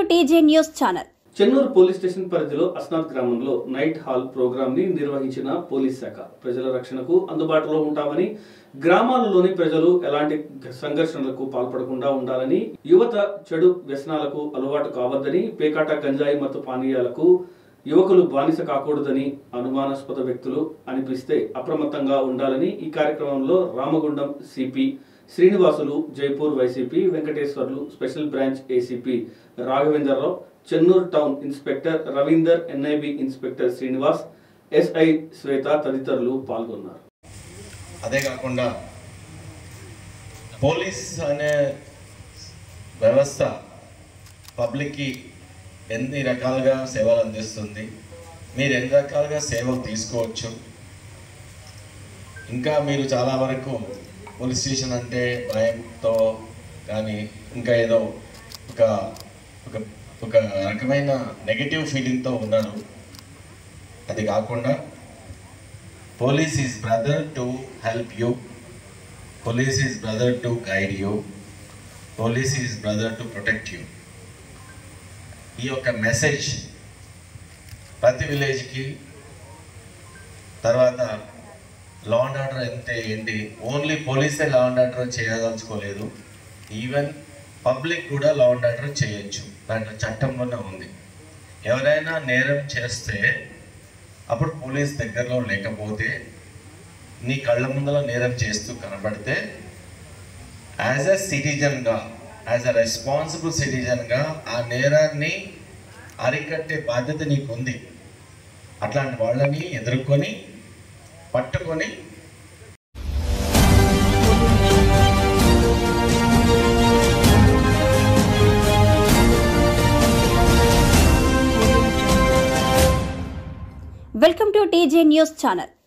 TJ news channel. Chennur police station పరిధిలో అస్నాథ్ గ్రామంలో night hall programme ని నిర్వహించిన పోలీస్ శాఖ ప్రజల రక్షణకు అందుబాటులో ఉంటామని, గ్రామాలలోని ప్రజలు ఎలాంటి సంఘర్షణలకు పాల్పడకుండా ఉండాలని, యువత చెడు వ్యసనాలకు అలవాటు కావద్దని, పేకాట గంజాయి మత్తు పానీయాలకు యువకులు బానిస కాకూడదని, అనుమానాస్పద వ్యక్తులు అనిపిస్తే అప్రమత్తంగా ఉండాలని ఈ కార్యక్రమంలో Ramagundam CP Srinivasulu, Jaipur YCP Venkateswarlu, special branch ACP Raghavendra Rao, Chennur town inspector Ravinder, NIB inspector Srinivas, SI శ్వేత తదితరులు పాల్గొన్నారు. అదే కాకుండా పోలీస్ అనే వ్యవస్థ పబ్లిక్కి ఎన్ని రకాలుగా సేవలు అందిస్తుంది, మీరు ఎన్ని రకాలుగా సేవలు తీసుకోవచ్చు. ఇంకా మీరు చాలా వరకు పోలీస్ స్టేషన్ అంటే భయంతో కానీ ఇంకా ఏదో ఒక ఒక ఒక రకమైన నెగటివ్ ఫీలింగ్తో ఉన్నారు. అది కాకుండా police is brother to help you, police is brother to guide you, police is brother to protect you. ఈ యొక్క మెసేజ్ ప్రతి విలేజ్కి, తర్వాత లా అండ్ ఆర్డర్ అంటే ఏంటి, ఓన్లీ పోలీసే లా అండ్ ఆర్డర్ చేయదలుచుకోలేదు, ఈవెన్ పబ్లిక్ కూడా లా అండ్ ఆర్డర్ చేయొచ్చు. దాంట్లో చట్టంలోనే ఉంది. ఎవరైనా నేరం చేస్తే అప్పుడు పోలీస్ దగ్గరలో లేకపోతే, నీ కళ్ళ ముందర నేరం చేస్తూ కనబడితే, యాజ్ ఎ సిటిజన్గా, యాజ్ ఎ రెస్పాన్సిబుల్ సిటిజన్గా ఆ నేరాన్ని అరికట్టే బాధ్యత నీకు ఉంది. అట్లాంటి వాళ్ళని ఎదుర్కొని పట్టుకొని welcome to TJ news channel.